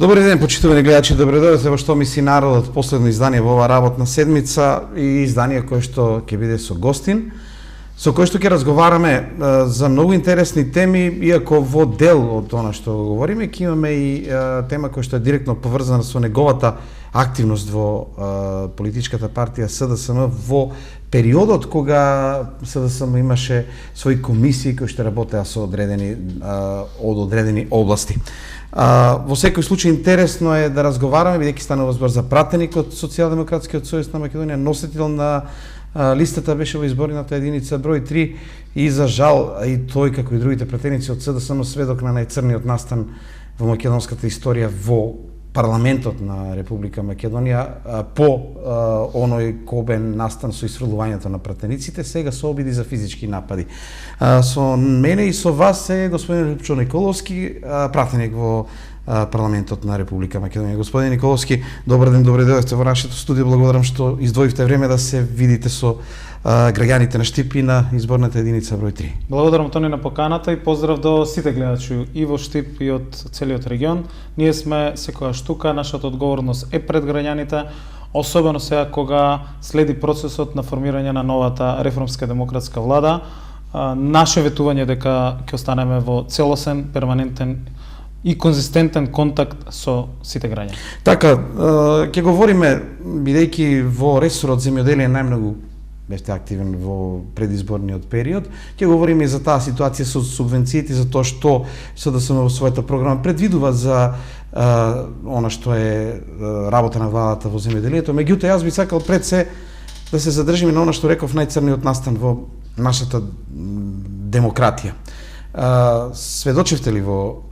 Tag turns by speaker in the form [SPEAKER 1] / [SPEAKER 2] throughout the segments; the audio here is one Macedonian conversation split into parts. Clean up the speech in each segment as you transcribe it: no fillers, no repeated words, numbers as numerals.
[SPEAKER 1] Добар ден, почитувани гледачи, добредојдовте во Што мисли народот, последно издание во оваа работна седмица и издание кое што ќе биде со гостин, со кој што ќе разговараме за многу интересни теми, иако во дел од она што говориме, ќе имаме и тема која што е директно поврзана со неговата активност во политичката партија СДСМ во периодот кога СДСМ имаше своји комисии кои што работеа со одредени области. Во секој случај интересно е да разговараме, бидејќи станува збор за пратеник од Социјалдемократскиот сојуз на Македонија, носител на листата беше во изборната единица број 3 и за жал и тој како и другите пратеници од СДСМ сведок на најцрниот настан во македонската историја во парламентот на Република Македонија по оној кобен настан со исфрлувањето на пратениците, сега со обиди за физички напади. Со мене и со вас е господин Липчо Николовски, пратеник во парламентот на Република Македонија. Господин Николовски, добар ден, добре дојдовте во нашето студио. Благодарам што издвоивте време да се видите со граѓаните на Штип и на изборната единица број 3.
[SPEAKER 2] Благодарам Тони на поканата и поздрав до сите гледачи и во Штип и од целиот регион. Ние сме секогаш тука, нашата одговорност е пред граѓаните, особено сега кога следи процесот на формирање на новата реформска демократска влада. Наше ветување дека ќе останеме во целосен, перманентен и конзистентен контакт со сите граѓани.
[SPEAKER 1] Така, ќе говориме, бидејќи во ресорот земјоделие најмногу бевте активен во предизборниот период, ќе говориме и за таа ситуација со субвенциите, за тоа што СДСМ во својата програма предвидува за она што е работа на владата во земјоделието. Меѓутоа, јас би сакал пред се да се задржиме на она што реков најцрниот настан во нашата демократија. Сведочевте ли во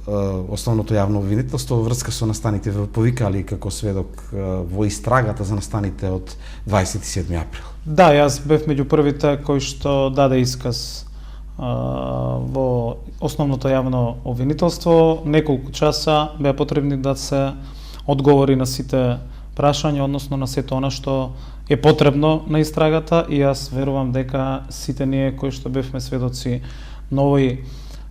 [SPEAKER 1] основното јавно обвинителство во врска со настаните, повикали како сведок во истрагата за настаните од 27 април?
[SPEAKER 2] Да, јас бев меѓу првите кои што даде исказ во основното јавно обвинителство. Неколку часа беа потребни да се одговори на сите прашања, односно на сето она што е потребно на истрагата, и јас верувам дека сите ние кои што бевме сведоци на овој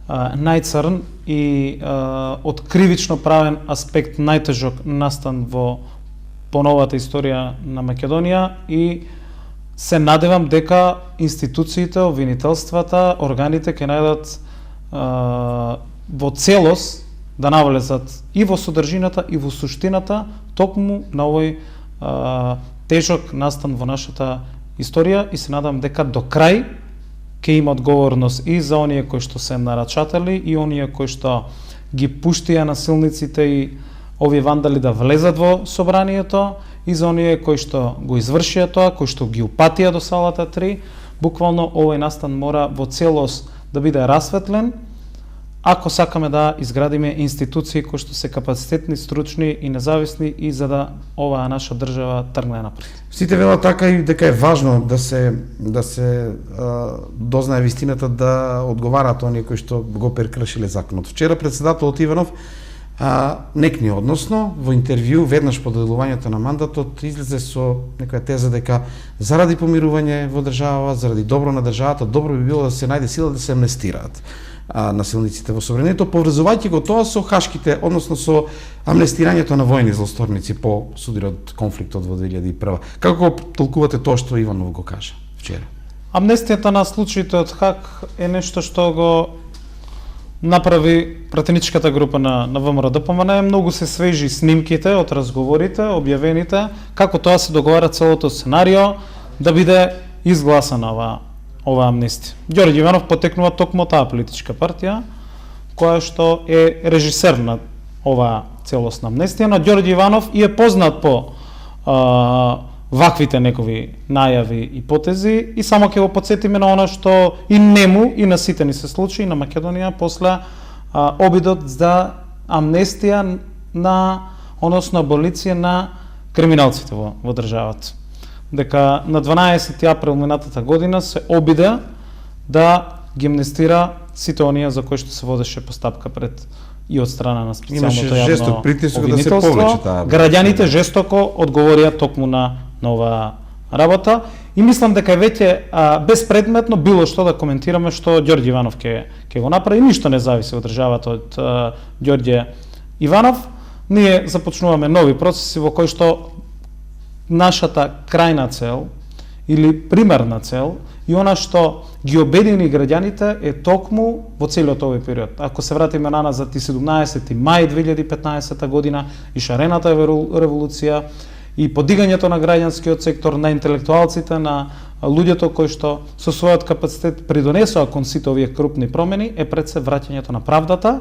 [SPEAKER 2] најцрн и од кривично правен аспект најтежок настан во поновата историја на Македонија, и се надевам дека институциите, обвинителствата, органите ќе најдат во целост да навлезат и во содржината и во суштината токму на овој тежок настан во нашата историја, и се надам дека до крај ќе има одговорност и за оние кои што се нарачатели и оние кои што ги пуштија насилниците и овие вандали да влезат во собранието, и за оние кои што го извршија тоа, кои што ги упатија до салата 3. Буквално овој настан мора во целост да биде расветлен, ако сакаме да изградиме институции кои што се капацитетни, стручни и независни, и за да оваа наша држава тргне напред.
[SPEAKER 1] Сите велат така и дека е важно да се дознае вистината, да одговараат оние кои што го прекршиле законот. Вчера председателот Иванов некни, односно, во интервју веднаш по доделувањето на мандатот излезе со некоја теза дека заради помирување во држава, заради добро на државата, добро би било да се најде сила да се амнестираат насилниците во собранието, поврзувајќи го тоа со хашките, односно со амнестирањето на војни злосторници по судирот конфликтот во 2001. Како толкувате тоа што Иванов го кажа вчера?
[SPEAKER 2] Амнестијата на случаите од Хаг е нешто што го направи пратеничката група на ВМРО-ДПМН. Многу се свежи снимките од разговорите, објавените, како тоа се договара целото сценарио да биде изгласана ова амнестија. Ѓорѓе Иванов потекнува токму таа политичка партија која што е режисер на оваа целосна амнестија, но Ѓорѓе Иванов и е познат по ваквите негови најави и потези, и само ќе го потсетиме на она што и нему и на сите ни се случи на Македонија после обидот за амнестија на, односно аболиција на криминалците во државата. Дека на 12 април минатата година се обиде да ги амнестира сите оние за кои што се водеше постапка пред и од страна на специјалното јавно обвинителство. Граѓаните жестоко одговорија токму на оваа работа, и мислам дека е веќе безпредметно било што да коментираме што Ѓорѓе Иванов ќе го направи. Ништо не зависи од државата од Ѓорѓе Иванов. ние започнуваме нови процеси во кои што нашата крајна цел или примерна цел и она што ги обедини граѓаните е токму во целиот овој период. Ако се вратиме наназад и 17. мај 2015 година и шарената револуција и подигањето на граѓанскиот сектор, на интелектуалците, на луѓето кои што со својот капацитет придонесоа кон сите овие крупни промени, е пред се враќањето на правдата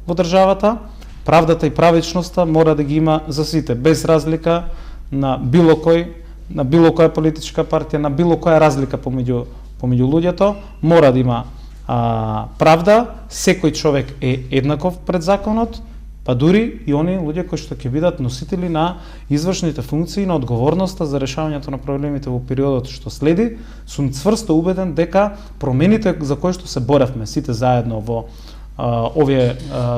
[SPEAKER 2] во државата. Правдата и правичноста мора да ги има за сите, без разлика на било која политичка партија, на било која разлика помеѓу луѓето. Мора да има правда, секој човек е еднаков пред законот, па дури и оние луѓе кои што ќе бидат носители на извршните функции, на одговорноста за решавањето на проблемите во периодот што следи. Сум цврсто убеден дека промените за кои што се боревме сите заедно во овие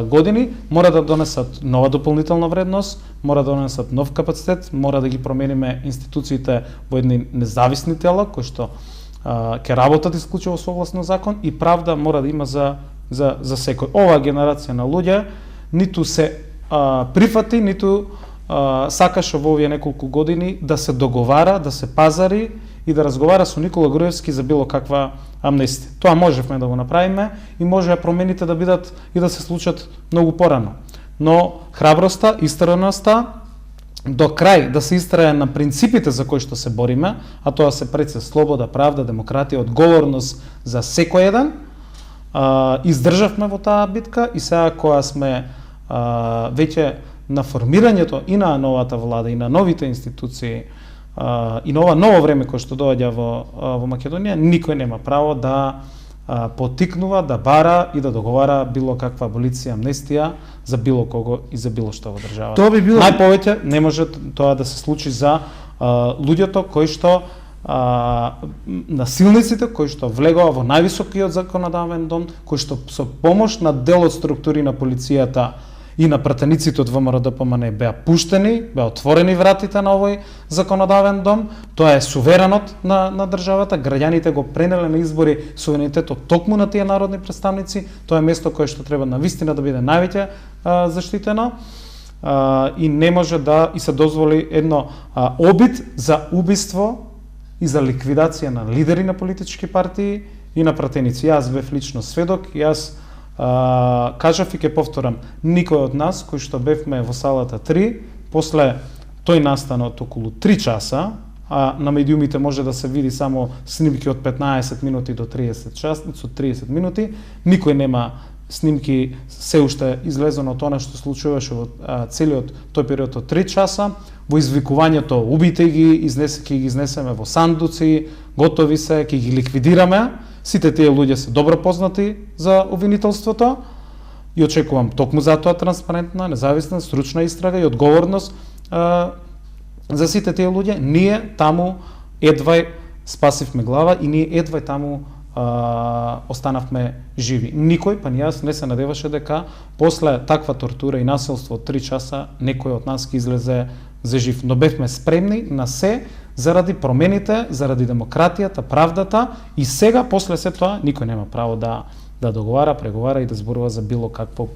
[SPEAKER 2] години мора да донесат нова дополнителна вредност, мора да донесат нов капацитет, мора да ги промениме институциите во едни независни тела кои што ќе работат исклучиво согласно закон, и правда мора да има за секој. Оваа генерација на луѓе ниту се прифати, ниту сакаше во овие неколку години да се договара, да се пазари и да разговара со Никола Груевски за било каква амнестија. Тоа можевме да го направиме и може промените да бидат и да се случат многу порано. Но храброста, истраността, до крај да се истрае на принципите за кои што се бориме, а тоа се пред се слобода, правда, демократија, одговорност за секој еден, издржавме во таа битка, и сега кога сме веќе на формирањето и на новата влада и на новите институции и на ова ново време кое што доаѓа во Македонија, никој нема право да потикнува, да бара и да договара било каква аболиција, амнестија за било кого и за било што во државата.
[SPEAKER 1] Тоа би било
[SPEAKER 2] најповеќе не може тоа да се случи за луѓето кои што насилниците кои што влегоа во највисокиот законодавен дом, кои што со помош на дел од структури на полицијата и на пратениците од ВМРО-ДПМН беа пуштени, беа отворени вратите на овој законодавен дом. Тоа е суверенот на државата, граѓаните го пренеле на избори суверенитетот токму на тие народни представници. Тоа е место кое што треба навистина да биде највеќе заштитено, и не може да и се дозволи едно обид за убиство и за ликвидација на лидери на политички партии и на пратеници. Јас бев лично сведок, јас кажав и ќе повторам, никој од нас кои што бевме во салата 3, после тој настан од околу 3 часа, а на медиумите може да се види само снимки од 15 минути до 30 часа, со 30 минути, никој нема снимки се уште излезено од она што случуваше во целиот тој период од 3 часа, во извикувањето убите ги, ќе ги изнесеме во сандуци, готови се, ќе ги ликвидираме. Сите тие луѓе се добро познати за обвинителството и очекувам токму за тоа транспарентна, независна, стручна истрага и одговорност за сите тие луѓе. Ние таму едвај спасивме глава и ние едвај таму останавме живи. Никој, па ни јас, не се надеваше дека после таква тортура и насилство од 3 часа некој од нас ќе излезе за жив. Но бевме спремни на се заради промените, заради демократијата, правдата, и сега, после се тоа, никој нема право да договара, преговара и да зборува за било какво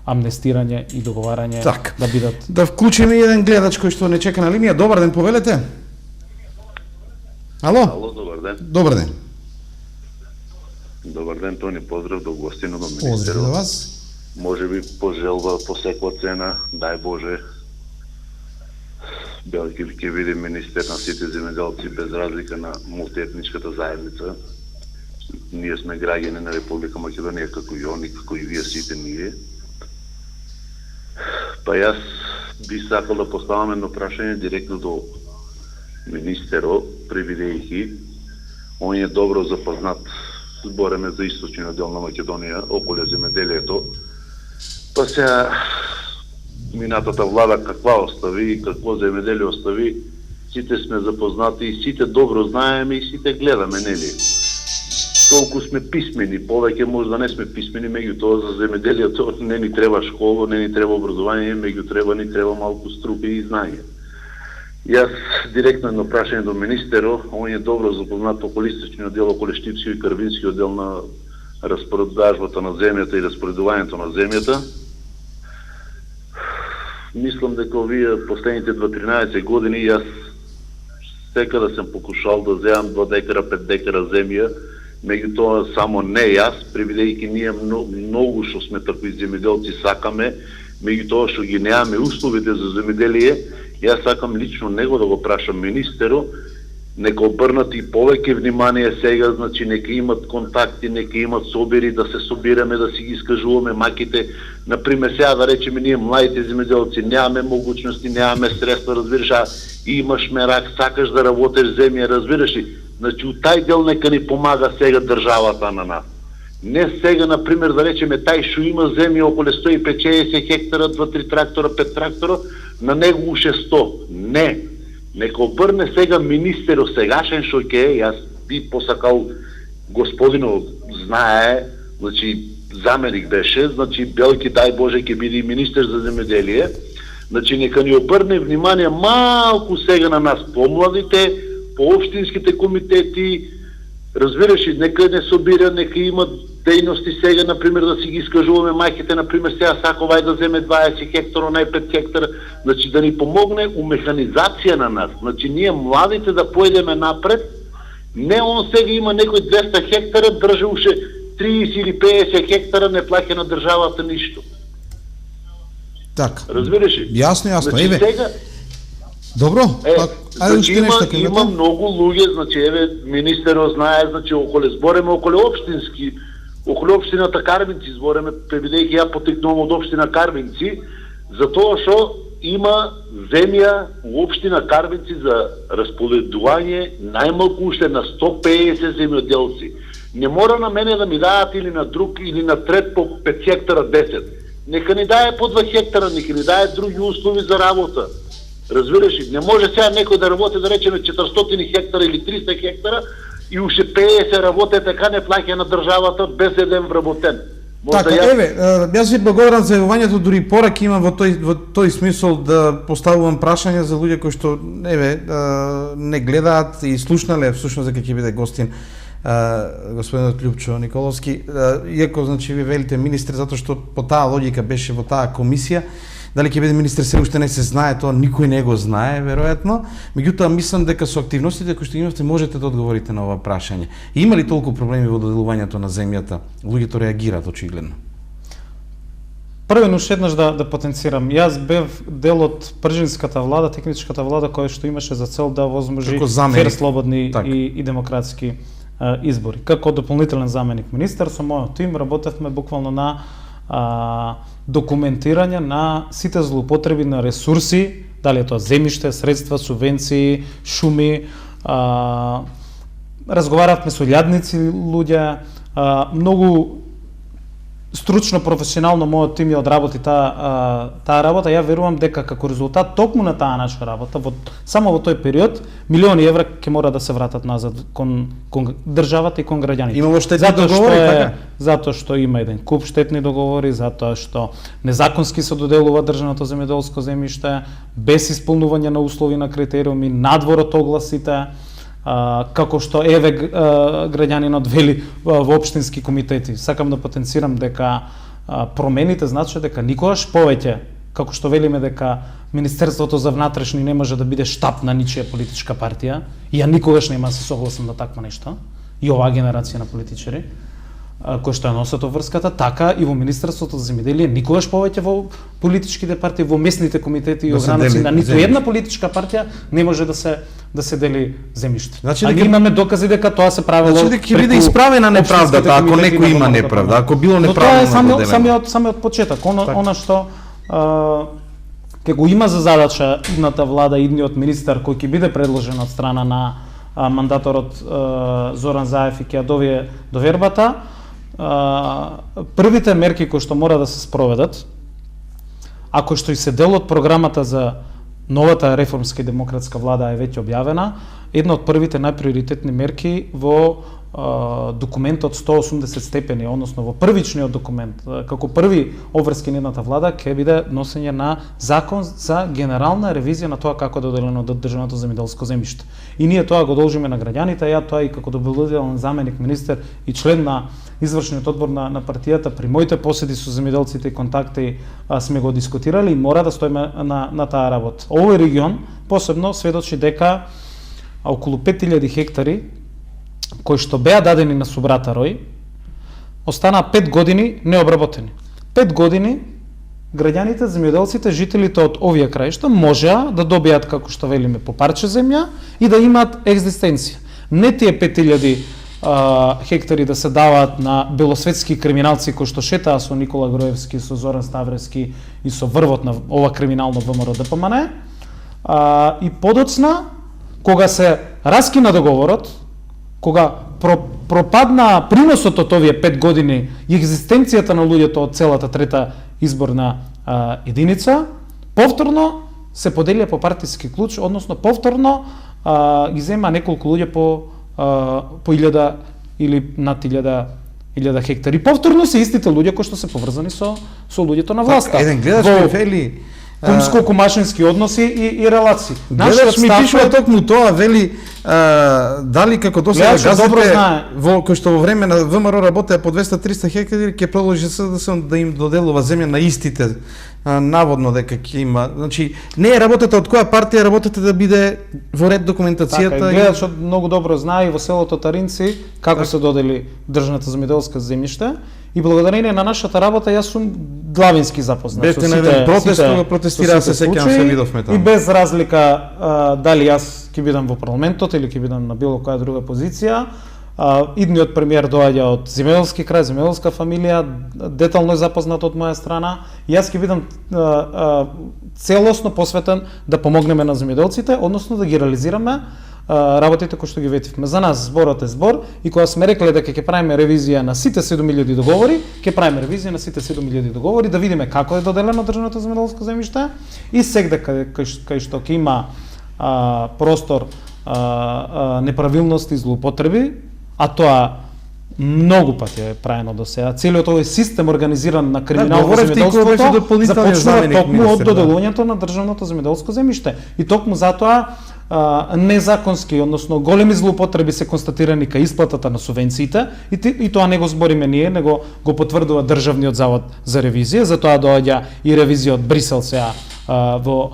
[SPEAKER 2] амнестирање и договарање да бидат.
[SPEAKER 1] Да вклучиме еден гледач кој што не чека на линија. Добар ден, повелете. Ало?
[SPEAKER 3] Ало, добар ден.
[SPEAKER 1] Добар ден.
[SPEAKER 3] Добар ден, Тони, поздрав до гостино, до
[SPEAKER 1] Поздрав
[SPEAKER 3] министерот.
[SPEAKER 1] до вас.
[SPEAKER 3] Може би пожелба по секоја цена, дај Боже, Белгија ќе биде министер на сите земјоделци без разлика на мултиетничката заедница. Ние сме граѓани на Република Македонија, како и они, како и вие сите ние. Па јас би сакал да поставам едно прашање директно до министерот, превидејќи он е добро запознат, збореме за источниот дел на Македонија, околу земјоделието. Па сега минатата влада каква остави и какво земјоделие остави, сите сме запознати и сите добро знаеме и сите гледаме, нели? Толку сме писмени, повеќе може да не сме писмени, меѓутоа за земјоделието не ни треба школа, не ни треба образование, меѓутоа ни треба малку струка и знање. Јас директно едно прашање до министерот, он е добро запознат околу источниот дел, околу Штипскиот и Карвинскиот дел на распродажбата на земјата и распоредувањето на земјата. мислам дека овие последните 13 години јас секада сум покушал да земам 2 декара, 5 декара земја, меѓутоа само не јас, прибидејќи ние многу што сме такви земјоделци сакаме, меѓутоа што ги немаме условите за земјоделие, јас сакам лично него да го прашам министерот, нека обрнат и повеќе внимание сега, значи нека имат контакти, нека имат собери, да се собираме, да си ги искажуваме маките. Например, сега да речеме, ние младите земјоделци немаме могуćности, немаме средства, разбираш, а имаш мерак, сакаш да работиш земја, разбираш ли? Значи, у тај дел нека ни помага сега државата на нас. Не сега, например, да речеме, тај што има земја околу 150 хектара, 2-3 трактора, 5 трактора, на него уше 100. Не. Нека обрне сега министерот сегашен што ќе, јас би посакал господинот знае, значи заменик беше, значи Белки дај Боже ќе биде и министер за земјоделие, значи нека ни обрне внимание малку сега на нас помладите, по општинските комитети, разбираш, нека не собира, нека имат дејности сега, например, да си ги искажуваме мајките, например, сега сакова да земе 20 хектара, нај 5 хектара, значи да ни помогне у механизација на нас, значи ние младите да појдеме напред, не он сега има некој 200 хектара, држи уште 30 или 50 хектара, не плаќа на државата ништо.
[SPEAKER 1] Така.
[SPEAKER 3] Разбираш ли?
[SPEAKER 1] Јасно.
[SPEAKER 3] Значи,
[SPEAKER 1] Еве.
[SPEAKER 3] сега
[SPEAKER 1] Добро.
[SPEAKER 3] Значи има многу луѓе, значи еве министерот знае, значи збореме околу општината Карвинци збореме, пребидејќи ја потекнувам од општина Карвинци, затоа што има земја у општина Карвинци за распоредување најмалку уште на 150 земјоделци. Не мора на мене да ми даат или на друг или на трет по 5 хектара 10. Нека ни дае по 2 хектара, нека ни дае други услови за работа. Разбираш ли, не може сега некој да работи, да речеме 400 хектара или 300 хектара и уште 50 работи така не плаќа на државата без еден вработен.
[SPEAKER 1] Така, еве, јас ви благодарам за јавувањето, дури пораки имам во тој смисол да поставувам прашања за луѓе кои што еве не гледаат и слушнале всушност дека ќе биде гостин господинот Љупчо Николовски, иако значи ви велите министер затоа што по таа логика беше во таа комисија. Дали ќе биде министер се уште не се знае, тоа никој не го знае веројатно. Меѓутоа мислам дека со активностите кои што имавте можете да одговорите на ова прашање. Има ли толку проблеми во доделувањето на земјата? Луѓето реагираат очигледно.
[SPEAKER 2] Првено уште еднаш да потенцирам. Јас бев дел од пржинската влада, техничката влада која што имаше за цел да возможи фер, слободни и демократски избори. Како дополнителен заменик министер со мојот тим работевме буквално на документирање на сите злоупотреби на ресурси, дали е тоа земјиште, средства, субвенции, шуми, разговаравме со лјадници луѓе, многу стручно, професионално мојот тим ја одработи таа работа. Ја верувам дека како резултат токму на таа наша работа, само во тој период, милиони евра ќе мора да се вратат назад кон државата и кон граѓаните.
[SPEAKER 1] Имало штетни договори, така?
[SPEAKER 2] Затоа што има еден куп штетни договори, затоа што незаконски се доделува државното земјоделско земјиште, без исполнување на услови на критериуми, надвор од огласите, како што еве граѓанинот вели во општински комитети. Сакам да потенцирам дека промените значи дека никогаш повеќе, како што велиме дека Министерството за внатрешни не може да биде штаб на ничија политичка партија, и ја никогаш нема се согласам на такво нешто, и оваа генерација на политичари кои што ја носат обврската, така и во Министерството за земјоделие никогаш повеќе во политичките партии, во местните комитети и огранци на ниту една политичка партија не може да се дели земјиште.
[SPEAKER 1] Значи,
[SPEAKER 2] ние имаме докази дека тоа се правело.
[SPEAKER 1] Значи дека ќе биде исправена неправдата ако некој има неправда, ако било неправилно доделено.
[SPEAKER 2] Самиот почеток, она што ќе го има за задача идната влада, идниот министер кој ќе биде предложен од страна на мандаторот Зоран Заев и ќе ја довие довербата. Првите мерки кои што мора да се спроведат, ако што и се дел од програмата за новата реформска и демократска влада е веќе објавена, една од првите најприоритетни мерки во документот 180 степени, односно во првичниот документ, како први обврски на едната влада, ќе биде носење на закон за генерална ревизија на тоа како е доделено државното земјоделско земјиште. И ние тоа го должиме на граѓаните, ја тоа и како доблюдителен заменик министер и член на извршниот одбор на партијата, при моите поседи со земјоделците и контакти сме го дискутирали и мора да стоиме на таа работа. Овој регион посебно сведочи дека околу 5000 хектари кои што беа дадени на Субрата Рој, остана 5 години необработени. 5 години граѓаните, земјоделците, жителите од овие краишта можеа да добијат, како што велиме, по парче земја и да имаат екзистенција. Не тие 5000 хектари да се даваат на белосветски криминалци кои што шетаа со Никола Груевски, со Зоран Ставревски и со врвот на ова криминално ВМРО ДПМН. И подоцна, кога се раскина договорот, кога пропадна приносот од овие 5 години и екзистенцијата на луѓето од целата трета изборна единица, повторно се поделија по партиски клуч, односно повторно ги зема неколку луѓе по 1000 или над 1000 хектари. Повторно се истите луѓе кои што се поврзани со луѓето на власта.
[SPEAKER 1] Еден гледач ми вели
[SPEAKER 2] кумско-кумашински односи и релации.
[SPEAKER 1] Гледач ми пишува токму тоа, вели дали како досега газите кои што во време на ВМРО работеа по 200-300 хектари ќе продолжи да им доделува земја на истите, наводно дека ќе има. Значи не е работата од која партија, работата да биде во ред документацијата.
[SPEAKER 2] Така, гледачот многу добро знае и во селото Таринци како се додели државната земјоделска земјиште. И благодарение на нашата работа јас сум главински запознат.
[SPEAKER 1] Бевте на еден протест кога протестираа, се сеќавам, се видовме таму.
[SPEAKER 2] И без разлика дали јас ќе бидам во парламентот или ќе бидам на било која друга позиција, идниот премиер доаѓа од земјоделски крај, земјоделска фамилија, детално е запознат од моја страна. Јас ќе бидам целосно посветен да помогнеме на земјоделците, односно да ги реализираме работите кои што ги ветивме. За нас зборот е збор и кога сме рекле дека ќе правиме ревизија на сите 7000 договори, ќе правиме ревизија на сите 7000 договори, да видиме како е доделено државното земјоделско земјиште и сегде кај што ќе има простор неправилности и злоупотреби, а тоа многу пати е правено до сега. Целиот овој систем организиран на криминалното земјоделството започнува токму од доделувањето на државното земјоделско земјиште. И токму затоа незаконски, односно големи злоупотреби се констатирани кај исплатата на субвенциите и тоа не го збориме ние, него го потврдува Државниот завод за ревизија, затоа доаѓа и ревизија од Брисел сега во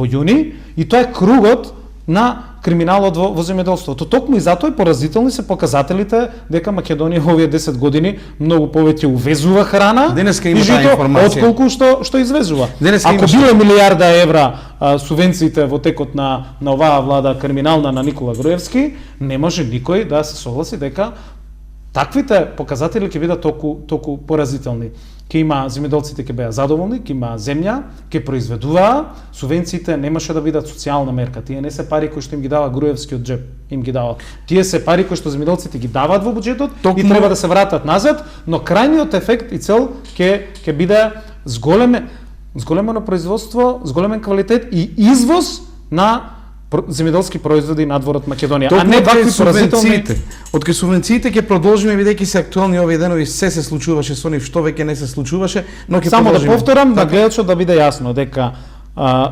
[SPEAKER 2] јуни, и тоа е кругот на криминалот во земјоделството. Токму и затоа и поразителни се показателите дека Македонија овие 10 години многу повеќе увезува храна
[SPEAKER 1] денеска има
[SPEAKER 2] и
[SPEAKER 1] таа
[SPEAKER 2] жито
[SPEAKER 1] информација,
[SPEAKER 2] отколку што извезува.
[SPEAKER 1] Ако
[SPEAKER 2] биле милијарда евра субвенциите во текот на оваа влада криминална на Никола Груевски, не може никој да се согласи дека таквите показатели ќе бидат толку поразителни. Ќе има земјоделците ќе беа задоволни, ќе има земја, ќе произведуваа, субвенциите немаше да бидат социјална мерка. Тие не се пари кои што им ги дава Груевски од джеб, им ги дава. Тие се пари кои што земјоделците ги даваат во буџетот и треба да се вратат назад, но крајниот ефект и цел ќе биде зголемено производство, зголемен квалитет и извоз на земјоделски производи надвор од Македонија, а не вакви поразителни.
[SPEAKER 1] Од кај субвенциите ќе продолжиме бидејќи се актуелни овие денови, се случуваше со нив, што веќе не се случуваше, но ќе
[SPEAKER 2] само да повторам на гледачот да биде јасно дека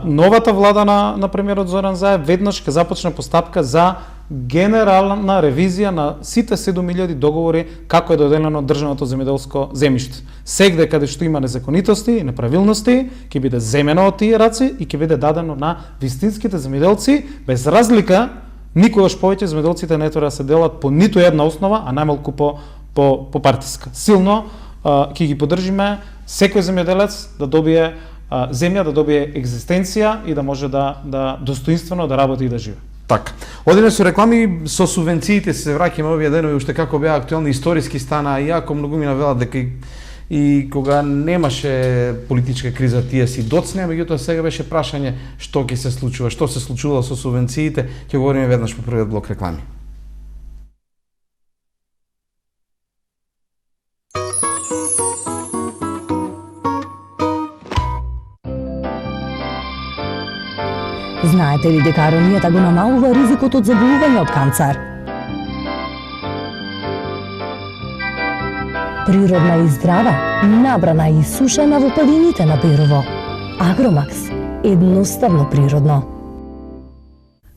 [SPEAKER 2] новата влада на премиерот Зоран Заев веднаш ќе започне постапка за генерална ревизија на сите 7000 договори како е доделено државното земјоделско земјиште. Сегде каде што има незаконитости и неправилности, ќе биде земено од тие раци и ќе биде дадено на вистинските земјоделци, без разлика никогаш повеќе земјоделците не треба да се делат по ниту една основа, а најмалку по партиска. Силно ќе ги поддржиме секој земјоделец да добие земја, да добие екзистенција и да може да достоинствено да работи и да живее.
[SPEAKER 1] Така. Одиме со реклами, со субвенциите се враќаме овие денови, уште како беа актуелни, историски стана, иако многу ми навелат дека и кога немаше политичка криза тие си доцне, меѓутоа сега беше прашање што ќе се случува, што се случувало со субвенциите, ќе говориме веднаш по првиот блок реклами.
[SPEAKER 4] Знаете ли дека аронијата го намалува ризикот од заболување од канцер? природна и здрава, набрана и сушена во падините на Берово. Агромакс, едноставно природно.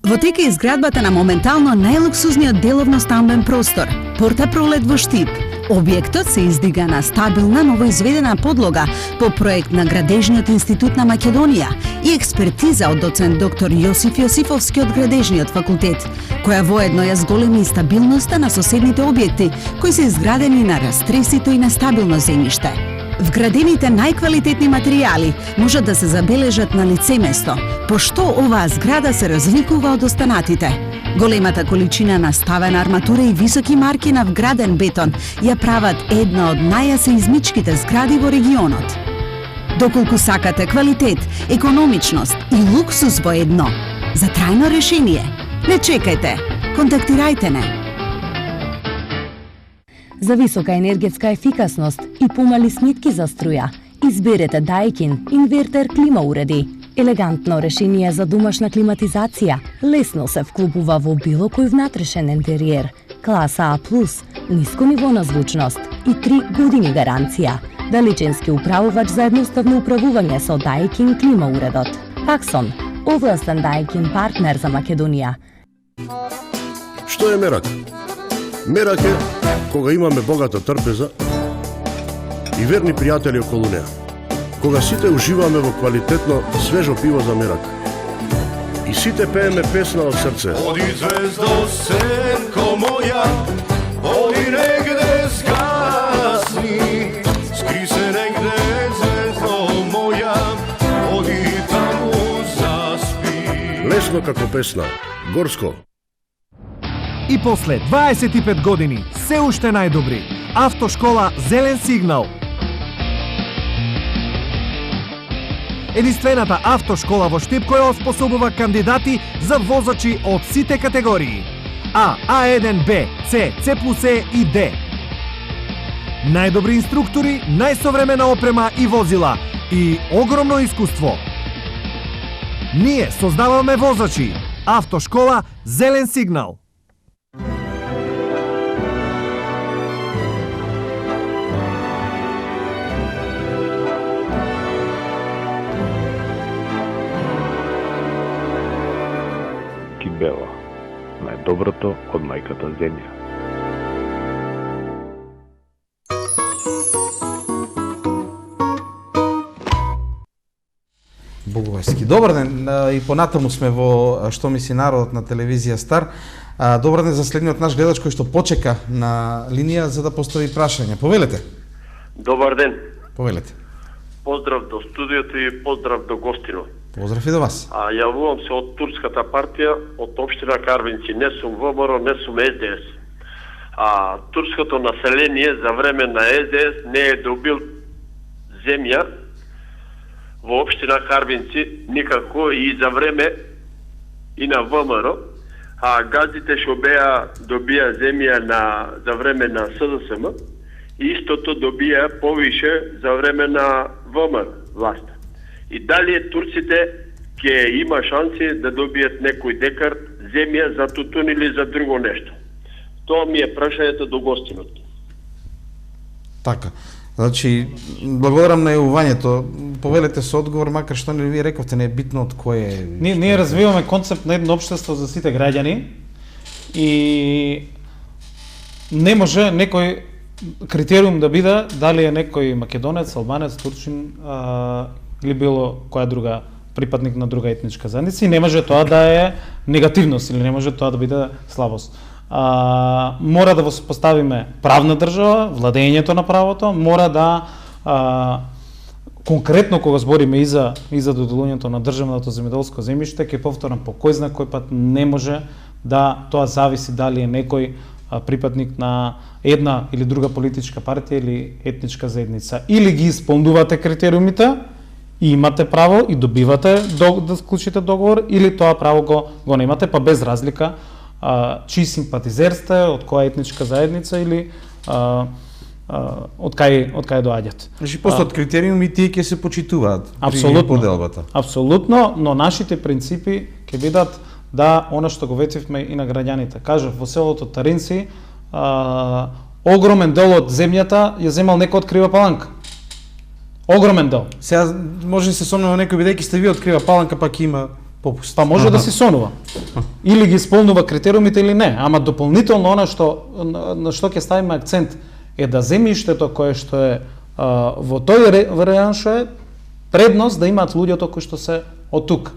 [SPEAKER 5] Во тека изградбата на моментално најлуксузниот деловно-стамбен простор, Порта Пролет во Штип. Објектот се издига на стабилна новоизведена подлога по проект на Градежниот институт на Македонија и експертиза од доцент доктор Јосиф Јосифовски од Градежниот факултет, која воедно ја зголеми и стабилноста на соседните објекти кои се изградени на растресито и нестабилно земјиште. Вградените најквалитетни материјали можат да се забележат на лице место, пошто оваа зграда се разликува од останатите. Големата количина на ставена арматура и високи марки на вграден бетон ја прават една од најсеизмичките згради во регионот. Доколку сакате квалитет, економичност и луксус во едно, за трајно решение, не чекајте, контактирајте не.
[SPEAKER 4] За висока енергетска ефикасност и помали снитки за струја, изберете Daikin инвертер клима уреди. Елегантно решение за домашна климатизација, лесно се вклопува во било кој внатрешен интериер. Класа А+, ниско ниво на звучност и 3 години гаранција. Далеченски управувач за едноставно управување со Daikin клима уредот. Pakson, овластен Daikin партнер за Македонија.
[SPEAKER 6] Што е мерак? Мерак е кога имаме богата трпеза и верни пријатели околу неа. Кога сите уживаме во квалитетно свежо пиво за мерак. И сите пееме песна од срце. Оди звездо сенко моја, оди негде скасни, скри се негде звездо моја, оди таму заспи. Лесно како песна, горско.
[SPEAKER 7] И после 25 години, се уште најдобри. Автошкола Зелен сигнал. Единствената автошкола во Штип која оспособува кандидати за возачи од сите категории. А, А1, Б, С, С+Е и Д. Најдобри инструктори, најсовремена опрема и возила и огромно искуство. Ние создаваме возачи. Автошкола Зелен сигнал.
[SPEAKER 8] Бела, најдоброто од мајката земја.
[SPEAKER 1] Богувајски. Добар ден, и понатаму сме во Што мисли народот на телевизија Стар. Добар ден за следниот наш гледач кој што почека на линија за да постави прашање. Повелете.
[SPEAKER 9] Добар ден.
[SPEAKER 1] Повелете.
[SPEAKER 9] Поздрав до студиото и поздрав до гостино.
[SPEAKER 1] Поздрав и до вас.
[SPEAKER 9] Јавувам се од Турската партија, од општина Карвинци. Не сум ВМРО, не сум СДС. Турското население за време на СДС не е добил земја во општина Карвинци никако и за време и на ВМРО. Газите што добија земја за време на СДСМ и истото добија повише за време на ВМРО власт. И дали турците ќе има шанси да добијат некој декар земја за тутун или за друго нешто? Тоа ми е прашањето до гостинот.
[SPEAKER 1] Така. Значи, благодарам на јавувањето. Повелете со одговор, макар што не ви рековте, не е битно од кој е...
[SPEAKER 2] Ние развиваме концепт на едно општество за сите граѓани и не може некој критериум да биде дали е некој македонец, албанец, турчин или било која друга припадник на друга етничка заедница и не може тоа да е негативност или не може тоа да биде слабост. Мора да поставиме правна држава, владењето на правото, мора да конкретно кога збориме и за доделувањето на државното земјоделско земјиште, ќе повторам по кој знак кој пат не може да тоа зависи дали е некој припадник на една или друга политичка партија или етничка заедница. Или ги исполнувате критериумите и имате право и добивате да склучите договор, или тоа право го немате, па без разлика чиј симпатизер сте, од која етничка заедница или од кај доаѓат.
[SPEAKER 1] Значи постојат критериуми и тие ќе се почитуваат
[SPEAKER 2] при
[SPEAKER 1] поделбата.
[SPEAKER 2] Апсолутно, но нашите принципи ќе бидат да она што го ветивме и на граѓаните. Кажав, во селото Таринци огромен дел од земјата ја земал некој од Крива Паланка. Огромен дел.
[SPEAKER 1] Сега може да се сонува некој бидејќи сте ви од Крива Паланка, пак има попуст.
[SPEAKER 2] Па може да се сонува. Или ги исполнува критериумите или не, ама дополнително она што на што ќе ставиме акцент е да земјиштето кое што е во тој варијант што е предност да имаат луѓето кои што се од тука,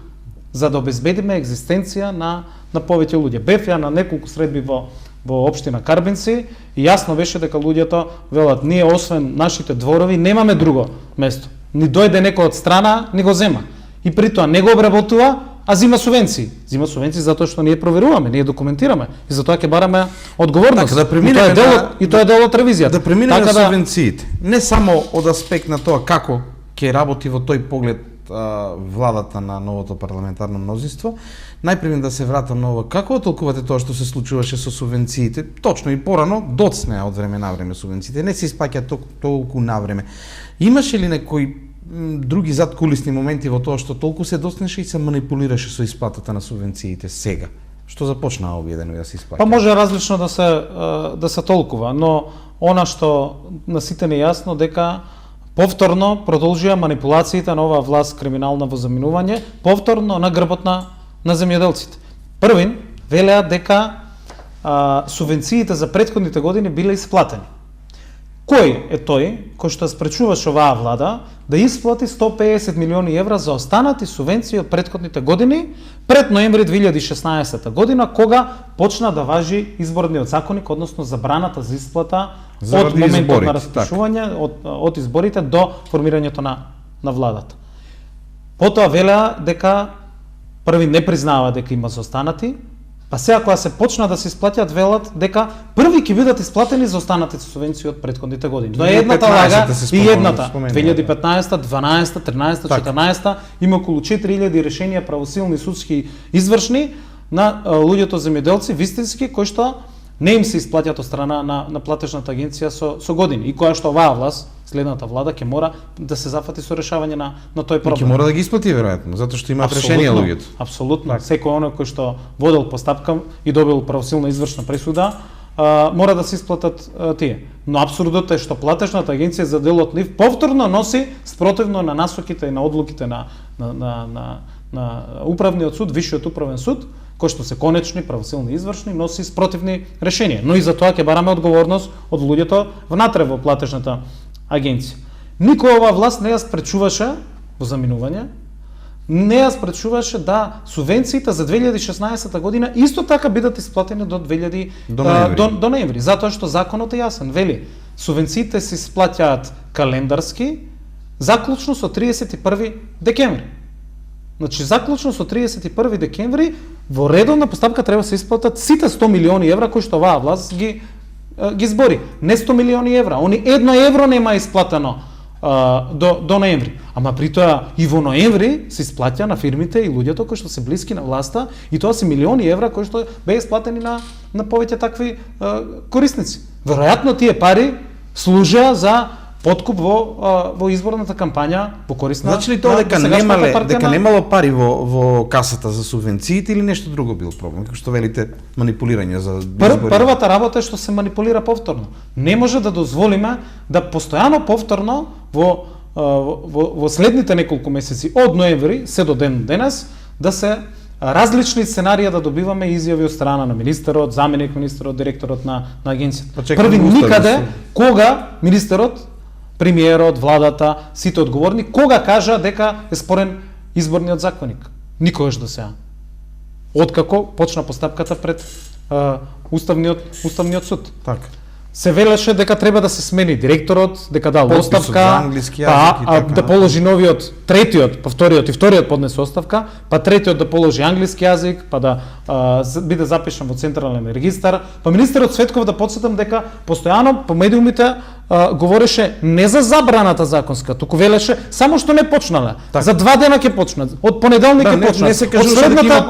[SPEAKER 2] за да обезбедиме екзистенција на повеќе луѓе. Бев ја на неколку средби во општина Карбинци и јасно беше дека луѓето велат ние освен нашите дворови немаме друго место. Ни дојде некој од страна, ни го зема. И при тоа не го обработува, а зима субвенции. Зима субвенции затоа што ние проверуваме, ние документираме и затоа ќе бараме одговорност.
[SPEAKER 1] Така, да преминеме
[SPEAKER 2] и тоа е дел од ревизијата.
[SPEAKER 1] Да преминеме на субвенциите. Не само од аспект на тоа како ќе работи во тој поглед владата на новото парламентарно мнозинство, најпред да се вратам на ова. Како толкувате тоа што се случуваше со субвенциите? Точно и порано доцнеа од време на време субвенциите, не се испаќа толку на време. Имаше ли некои други задкулисни моменти во тоа што толку се доцнеше и се манипулираше со исплатата на субвенциите сега? Што започнаа овие денови да се исплаќа?
[SPEAKER 2] Па може различно да се толкува, но она што на сите не е јасно дека повторно продолжија манипулациите на оваа власт криминална во заминување, повторно на грбот на земјоделците. Првин велеа дека субвенциите за претходните години биле исплатени. Кој е тој кој што спречуваше оваа влада да исплати 150 милиони евра за останати субвенции од претходните години пред ноември 2016 година, кога почна да важи изборниот законник, односно забраната за исплата од моментот на распишување, од изборите до формирањето на владата. Потоа велеа дека први не признава дека има заостанати, па сега кога се почна да се исплатјат велат дека први ќе бидат исплатени за останатите субвенции од претходните години. Тоа е едната лага и едната. 2015, 12, 13, 14 има околу 4000 решенија правосилни, судски, извршни на луѓето земјоделци вистински кои што не им се исплатјат од страна на платежната агенција со години и која што оваа власт, следната влада ќе мора да се зафати со решавање на тој проблем.
[SPEAKER 1] И ќе мора да ги исплати веројатно, затоа што имаат решение луѓето.
[SPEAKER 2] Апсолутно. Секој оној кој што водел постапка и добил правосилна извршна пресуда, мора да се исплатат тие. Но апсурдот е што платежната агенција за делот нив повторно носи спротивно на насоките и на одлуките на управниот суд, висшиот управен суд, кои што се конечни, правосилни, извршни, носи спротивни решенија. Но и за тоа ќе бараме одговорност од луѓето внатре во платежната агенција. Никој оваа власт не ја спречуваше во заминување, не ја спречуваше да субвенциите за 2016 година исто така бидат исплатени до ноември, затоа што законот е јасен, вели, субвенциите се исплаќаат календарски, заклучно со 31 декември. Значи, заклучно со 31 декември, во редовна постапка треба се исплатат сите 100 милиони евра кои што оваа власт ги збори. Не 100 милиони евра, они 1 евро нема исплатено до ноември. Ама при тоа и во ноември се исплаќа на фирмите и луѓето кои што се блиски на власта и тоа се милиони евра кои што беа исплатени на повеќе такви корисници. Веројатно тие пари служеа за подкуп во изборната кампања во корист на.
[SPEAKER 1] Значи ли тоа дека немало пари во касата за субвенциите или нешто друго бил проблем, како што велите манипулирање за избори?
[SPEAKER 2] Првата работа е што се манипулира повторно. Не може да дозволиме да постојано повторно во следните неколку месеци од ноември се до денес да се различни сценарија да добиваме изјави од страна на министерот, заменик министерот, директорот на агенцијата. Први никаде кога министерот, премиерот, владата, сите одговорни, кога кажа дека е спорен изборниот законник? Никогаш до сега. Откако почна постапката пред Уставниот суд.
[SPEAKER 1] Така.
[SPEAKER 2] Се велеше дека треба да се смени директорот, дека дал оставка, да положи новиот, третиот, па вториот и вториот поднесе оставка, па третиот да положи англиски јазик, па да биде запишан во централен регистар, па министерот Цветков, да потсетам дека постојано по медиумите говореше не за забраната законска, туку велеше само што не почнале. За 2 дена ќе почнат. Од понеделник ќе почнат.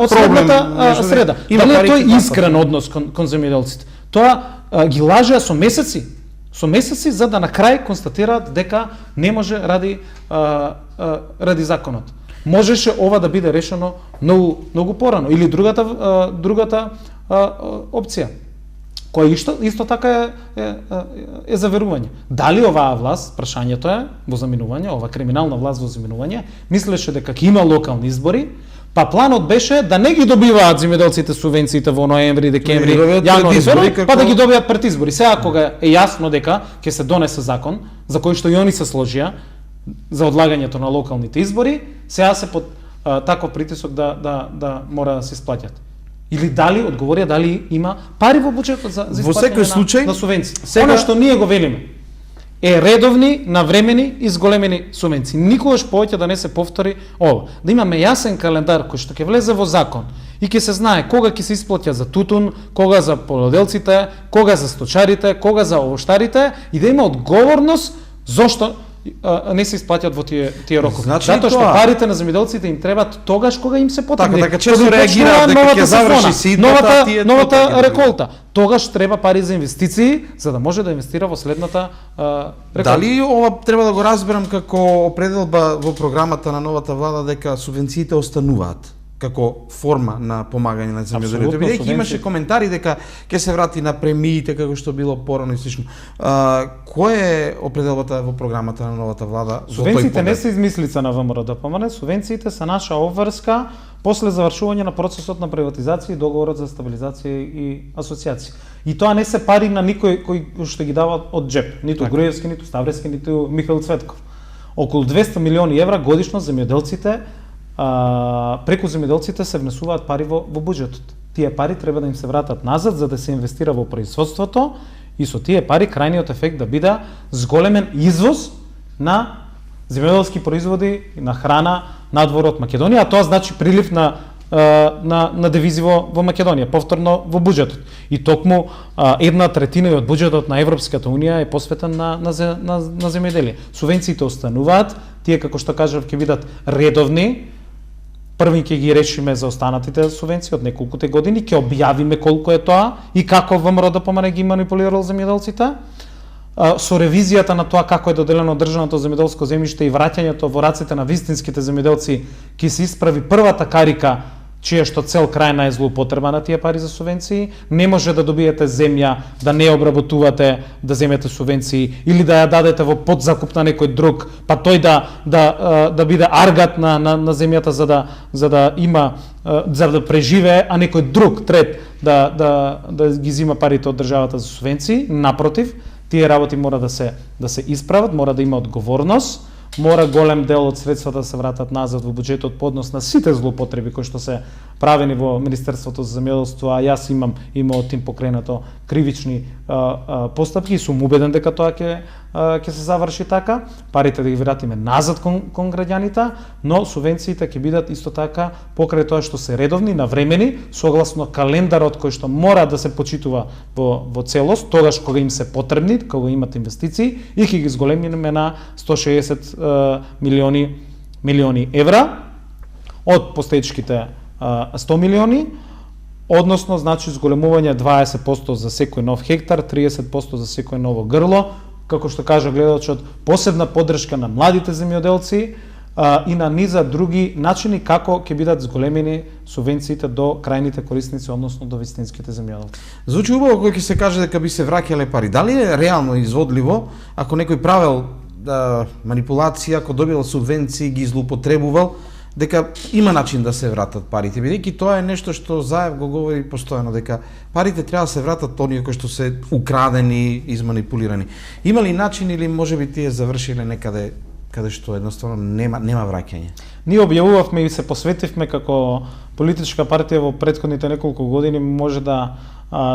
[SPEAKER 2] Од следната среда. Дали е тој искрен однос кон земјоделците? Тоа ги лажеа со месеци за да на крај констатираат дека не може ради законот. Можеше ова да биде решено многу порано или другата опција. кој исто така е заверување. Дали оваа власт, прашањето е во заминување, ова криминална власт во заминување, мислеше дека ќе има локални избори, па планот беше да не ги добиваат земјоделците субвенциите во ноември, декември, јануари, февруари, па да ги добијат пред избори. Сега кога е јасно дека ќе се донесе закон за кој што и они се сложија за одлагањето на локалните избори, сега се под таков притисок да мора да се исплаќат. Или дали одговорија дали има пари во буџетот за исплаќање на субвенции. Она што ние го велиме е редовни, навремени и зголемени субвенции. Никогаш повеќе да не се повтори ова. Да имаме јасен календар кој што ќе влезе во закон и ќе се знае кога ќе се исплаќа за тутун, кога за полоделците, кога за сточарите, кога за овоштарите и да има одговорност зошто не се исплаќаат во тие рокови.
[SPEAKER 1] Значи,
[SPEAKER 2] затоа што парите на земјоделците им требаат тогаш кога им се потребни.
[SPEAKER 1] Така често реагираат дека ќе заврши ситата,
[SPEAKER 2] новата реколта. Тогаш треба пари за инвестиции за да може да инвестира во следната реколта.
[SPEAKER 1] Дали ова треба да го разберам како определба во програмата на новата влада дека субвенциите остануваат како форма на помагање на земјоделците? Бидејќи имаше коментари дека ќе се врати на премиите како што било порано и слично. Кој е определбата во програмата на новата влада?
[SPEAKER 2] Субвенциите не се измислица на ВМРО ДПМН, субвенциите се наша обврска после завршување на процесот на приватизација и договорот за стабилизација и асоциација. И тоа не се пари на никој кој што ги дава од джеп, ниту Груевски, ниту Ставрески, ниту Михаил Цветков. Околу 200 милиони евра годишно земјоделците преку земјоделците се внесуваат пари во буџетот. Тие пари треба да им се вратат назад за да се инвестира во производството и со тие пари крајниот ефект да биде зголемен извоз на земјоделски производи и на храна надвор од Македонија, а тоа значи прилив на девизи во Македонија, повторно во буџетот. И токму 1/3 од буџетот на Европската унија е посветен на земјоделие. Субвенциите остануваат, тие како што кажав ќе бидат редовни. Први ќе ги решиме за останатите субвенции од неколкуте години, ќе објавиме колку е тоа и како ВМРО ДПМН ги манипулирал земјоделците. Со ревизијата на тоа како е доделено државното земјоделско земјиште и враќањето во рацете на вистинските земјоделци ќе се исправи првата карика чија што цел крајна е злоупотреба на тие пари за субвенции. Не може да добиете земја, да не обработувате, да земете субвенции или да ја дадете во подзакуп на некој друг, па тој да биде аргат на земјата за да има за да преживее, а некој друг трет да ги зима парите од државата за субвенции. Напротив, тие работи мора да се исправат, мора да има одговорност. Мора голем дел од средствата да се вратат назад во буџетот по однос на сите злоупотреби кои што се правени во Министерството за земјоделство, а јас имам од тим покренато кривични постапки и сум убеден дека тоа ќе се заврши така, парите да ги вратиме назад кон граѓаните, но субвенциите ќе бидат исто така покрај тоа што се редовни, навремени, согласно календарот кој што мора да се почитува во целост, тогаш кога им се потребни, кога имат инвестиции и ќе ги зголемиме на 160 милиони евра од постоечките 100 милиони, односно значи зголемување 20% за секој нов хектар, 30% за секој ново грло, како што кажа гледачот, посебна поддршка на младите земјоделци и на низа други начини како ќе бидат зголемени субвенциите до крајните корисници, односно до вистинските земјоделци.
[SPEAKER 1] Звучи убаво кога ќе се каже дека би се враќале пари. Дали е реално изводливо ако некој правел манипулација, ако добил субвенции, ги злоупотребувал, дека има начин да се вратат парите, бидејќи тоа е нешто што Заев го говори постојано, дека парите треба да се вратат оние кои што се украдени, изманипулирани. Има ли начин или можеби тие завршиле некаде каде што едноставно нема враќање?
[SPEAKER 2] Ние објавувавме и се посветивме како политичка партија во претходните неколку години, може да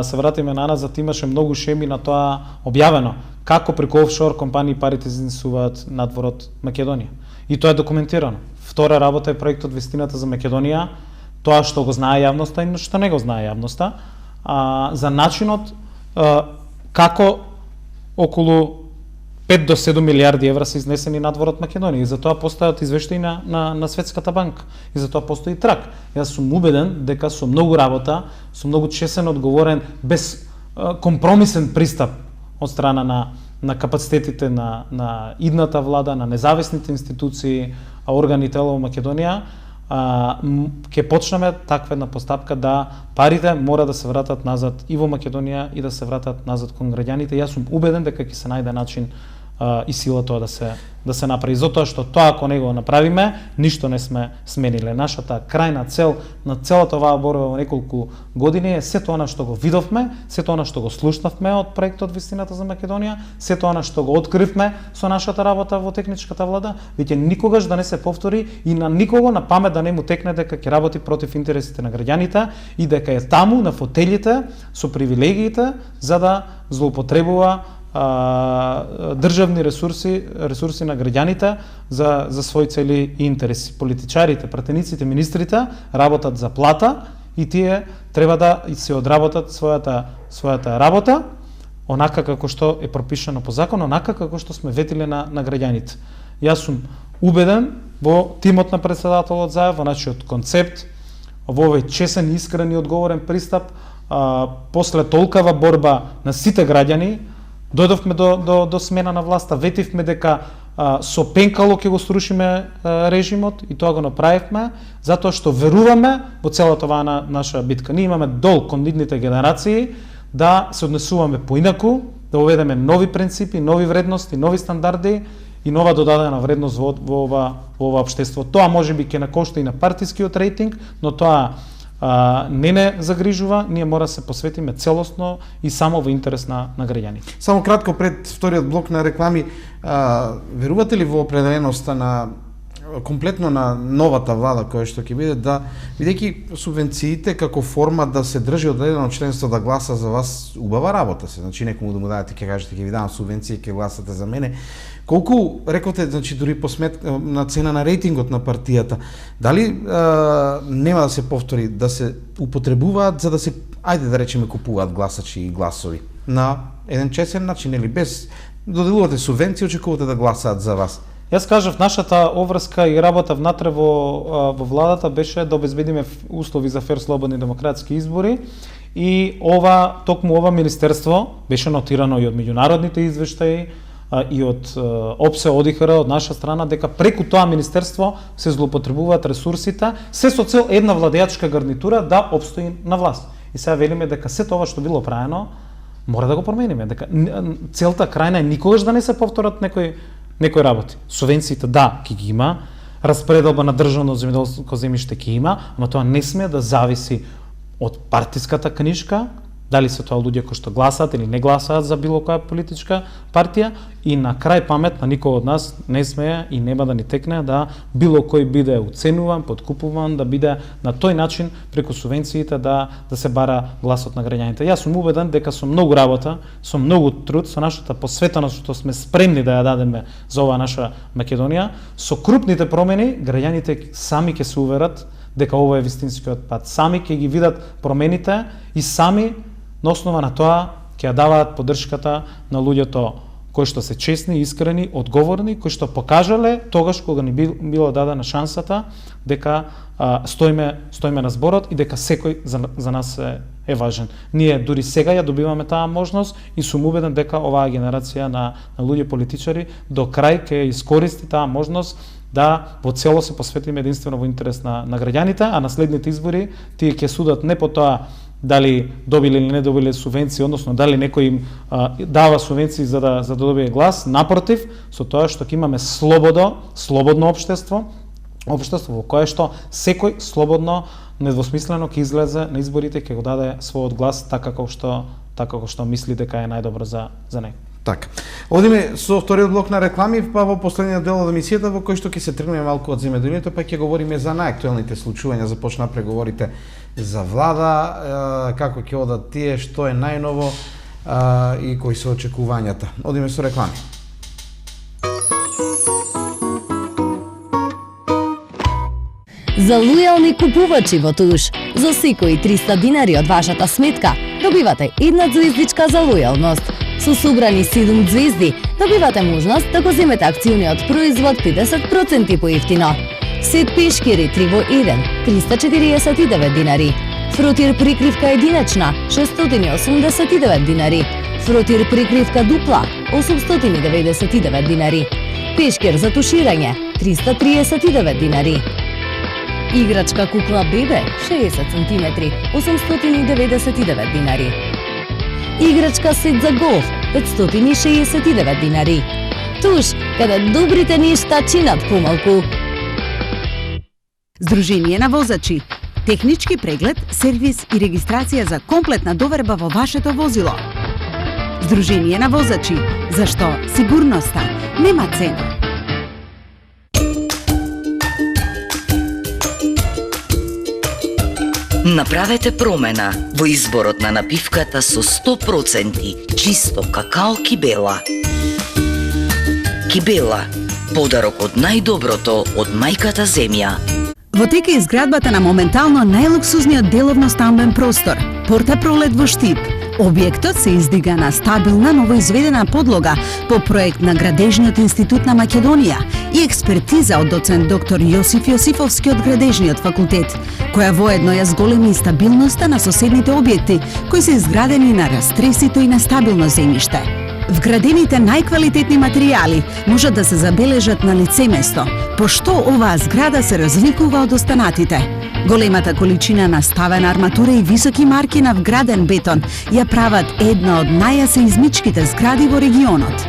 [SPEAKER 2] се вратиме наназад, имаше многу шеми на тоа објавено, како преку офшор компании парите изнесуваат надвор од Македонија. И тоа е документирано. Втора работа е проектот Вестината за Македонија, тоа што го знае јавноста и што не го знае јавноста, за начинот како околу 5 до 7 милиарди евра се изнесени надвор од Македонија и затоа постојат извештаи на Светската банка и затоа постои трак. Јас сум убеден дека со многу работа, со многу чесен, одговорен, без компромисен пристап од страна на капацитетите на идната влада, на независните институции, органи и тела во Македонија, ќе почнеме таква една постапка да парите мора да се вратат назад и во Македонија и да се вратат назад кон граѓаните. Јас сум убеден дека ќе се најде начин и сила тоа да се направи, затоа што тоа ако не го направиме, ништо не сме смениле. Нашата крајна цел на целата оваа борба во неколку години е сето она што го видовме, сето она што го слушнавме од проектот Вистината за Македонија, сето она што го откривме со нашата работа во техничката влада, веќе никогаш да не се повтори и на никого на памет да не му текне дека ќе работи против интересите на граѓаните и дека е таму на фотелите со привилегиите за да злоупотребува државни ресурси на граѓаните за своји цели и интереси. Политичарите, пратениците, министрите работат за плата и тие треба да се одработат својата работа онака како што е пропишано по закон, онака како што сме ветиле на граѓаните. Јас сум убеден во тимот на председателот Заев, во нашиот концепт, во овој чесен, искрен и одговорен пристап, после толкава борба на сите граѓани. Дојдовме до смена на власта, ветивме дека со пенкало ќе го срушиме режимот и тоа го направивме затоа што веруваме во целата оваа наша битка. Ние имаме долг кон идните генерации да се однесуваме поинаку, да уведеме нови принципи, нови вредности, нови стандарди и нова додадена вредност во ова општество. Тоа можеби ќе накошта и на партискиот рейтинг, но тоа не загрижува, ние мора да се посветиме целосно и само во интерес на граѓани.
[SPEAKER 1] Само кратко пред вториот блок на реклами, верувате ли во определеноста на комплетно на новата влада која што ќе биде, да бидејќи субвенциите како форма да се држи одредено членство да гласа за вас, убава работа се. Значи некому да му дадете, ќе кажете ќе ви давам субвенции, ќе гласате за мене. Колку рекоте, значи дури по сметка на цена на рейтингот на партијата, дали нема да се повтори да се употребуваат за да се, ајде да речеме, купуваат гласачи и гласови на еден честен начин, или без доделувате субвенции, очекувате да гласаат за вас?
[SPEAKER 2] Јас кажав, нашата обврска и работа внатре во владата беше да обезбедиме услови за фер, слободни демократски избори и токму ова министерство беше нотирано и од меѓународните извештаи и од ОПСЕ, ОДИХР, од наша страна, дека преку тоа министерство се злоупотребуваат ресурсите, се со цел една владеачка гарнитура да обстои на власт. И сега велиме дека сето ова што било правено, мора да го промениме, дека целта крајна е никогаш да не се повторат некои работи. Субвенциите ќе ги има, распределба на државно земјоделско земјиште ќе има, ама тоа не сме да зависи од партиската книжка, дали се тоа луѓе кои што гласаат или не гласаат за било која политичка партија, и на крај памет на никој од нас не смее и нема да ни текне да било кој биде уценуван, подкупуван, да биде на тој начин преку субвенциите да се бара гласот на граѓаните. Јас сум убеден дека со многу работа, со многу труд, со нашата посветеност што сме спремни да ја дадеме за оваа наша Македонија, со крупните промени граѓаните сами ќе се уверат дека ова е вистинскиот пат. Сами ќе ги видат промените и сами на основа на тоа ќе ја даваат поддршката на луѓето кои што се честни, искрени, одговорни, кои што покажале тогаш кога ни била дадена шансата дека стоиме на зборот и дека секој за нас е важен. Ние дури сега ја добиваме таа можност и сум убеден дека оваа генерација на луѓе политичари до крај ќе искористи таа можност да во цело се посветиме единствено во интерес на граѓаните, а на следните избори тие ќе судат не по тоа дали добиле или не добиле субвенции, односно дали некој им дава субвенции за да добие глас, напротив, со тоа што ќе имаме слободно општество во кое што секој слободно, недвосмислено ќе излезе на изборите, ќе го даде својот глас така како што мисли дека е најдобро за него.
[SPEAKER 1] Така. Одиме со вториот блок на реклами, па во последниот дел од емисијата во кој што ќе се тргнеме малку од земјоделието, па ќе говориме за најактуелните случувања, започна преговорите за влада, како ќе одат тие, што е најново и кои се очекувањата. Одиме со реклами.
[SPEAKER 4] За лојални купувачи во Туш, за секои 300 динари од вашата сметка, добивате една звездичка за лојалност. Со собрани 7 звезди, добивате можност да го земете акцијниот производ 50% поевтино. Сет пешкери 3 во 1, 349 динари. Фротир прикривка единачна, 689 динари. Фротир прикривка дупла, 899 динари. Пешкер за туширање, 339 динари. Играчка кукла бебе 60 см 899 динари. Играчка сет за голф 569 динари. Туш, каде добрите нешта чинат помалку.
[SPEAKER 5] Здружение на возачи. Технички преглед, сервис и регистрација за комплетна доверба во вашето возило. Здружение на возачи. Зашто сигурноста нема цена.
[SPEAKER 10] Направете промена во изборот на напивката со 100% чисто какао Кибела. Кибела, подарок од најдоброто од мајката земја.
[SPEAKER 5] Во тека изградбата на моментално најлуксузниот деловно-стамбен простор, Порта Пролет во Штип. Објектот се издига на стабилна новоизведена подлога по проект на Градежниот институт на Македонија и експертиза од доцент доктор Јосиф Јосифовски од Градежниот факултет, која воедно ја зголеми и стабилноста на соседните објекти кои се изградени на растресито и нестабилно земјиште. Вградените најквалитетни материјали можат да се забележат на лице место, пошто оваа зграда се разликува од останатите. Големата количина на ставена арматура и високи марки на вграден бетон ја прават една од најсеизмичките згради во регионот.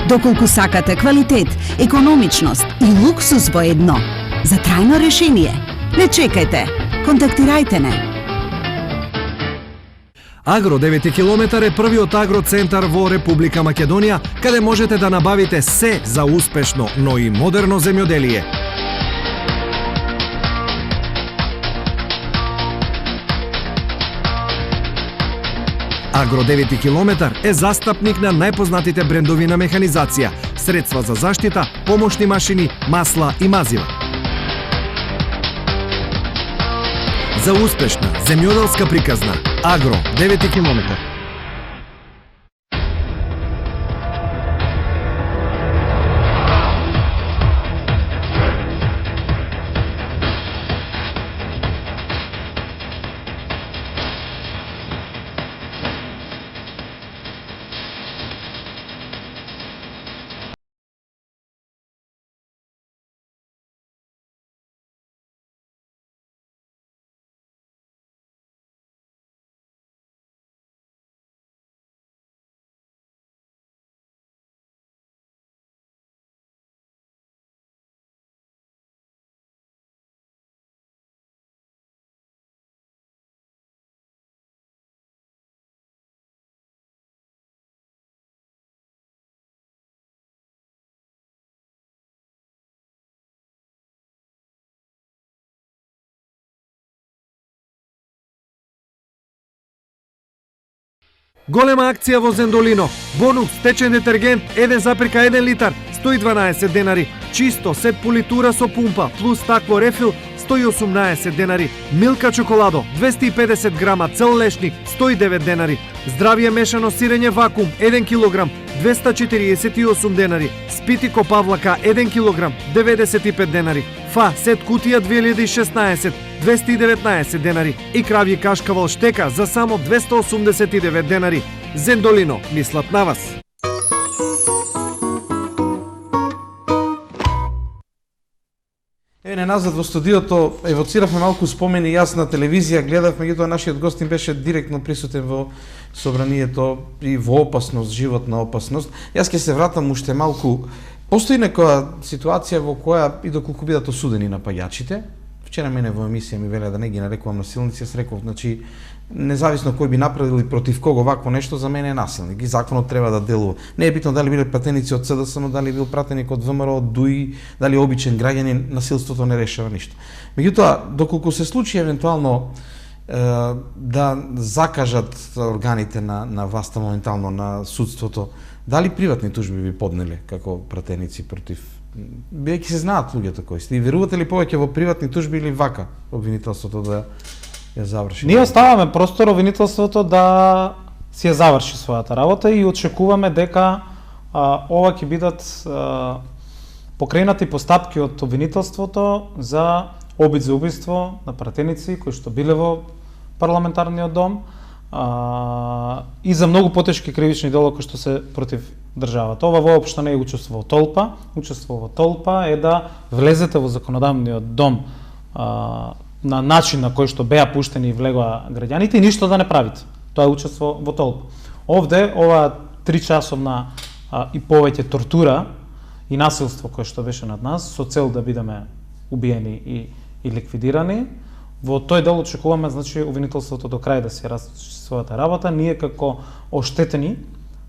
[SPEAKER 5] Доколку сакате квалитет, економичност и луксус во едно, за трајно решение, не чекајте, контактирајте не.
[SPEAKER 7] Агро 9 километар е првиот агроцентар во Република Македонија, каде можете да набавите се за успешно, но и модерно земјоделие. Агро 9 километар е застапник на најпознатите брендови на механизација, средства за заштита, помошни машини, масла и мазива. За успешна земјоделска приказна, Агро 9 километар. Голема акција во Зендолино. Бонус течен детергент 1,1 литар 112 денари. Чисто сет политура со пумпа плюс такво рефил 118 денари. Милка чоколадо 250 грама цел лешник 109 денари. Здравје мешано сирење вакуум 1 килограм 248 денари. Спитико павлака 1 килограм 95 денари. Фа сет кутија 2016 219 денари и кравји кашкавал штека за само 289 денари. Зендолино, мислат на вас.
[SPEAKER 1] Еве назад во студиото евоциравме малку спомени, јас на телевизија гледав, меѓутоа нашиот гостин беше директно присутен во собранието и во опасност, животна опасност. Јас ќе се вратам уште малку. Постои некоја ситуација во која и доколку бидат осудени напаѓачите, вчера мене во емисија ми велеа да не ги нарекувам насилници, јас реков, значи, независно кој би направил и против кого вакво нешто, за мене е насилник и законот треба да делува. Не е битно дали биле пратеници од СДС, но дали бил пратеник од ВМРО, од ДУИ, дали обичен граѓанин, насилството не решава ништо. Меѓутоа, доколку се случи евентуално да закажат органите на власта моментално, на судството, дали приватни тужби би поднеле како пратеници против, бидејќи се знаат луѓето кои сте, и верувате ли повеќе во приватни тужби или вака обвинителството да ја заврши?
[SPEAKER 2] Ние оставаме простор обвинителството да си ја заврши својата работа и очекуваме дека ова ќе бидат покренати постапки од обвинителството за обид за убиство на пратеници кои што биле во парламентарниот дом и за многу потешки кривични дела кои што се против државата. Ова воопшто не е учество во толпа. Учество во толпа е да влезете во законодавниот дом на начин на кој што беа пуштени и влегоа граѓаните и ништо да не правите. Тоа е учество во толп. Овде, ова 3-часовна и повеќе тортура и насилство кое што беше над нас, со цел да бидеме убиени и ликвидирани, во тој дел очекуваме, значи, обвинителството до крај да се расчисти својата работа. Ние како оштетени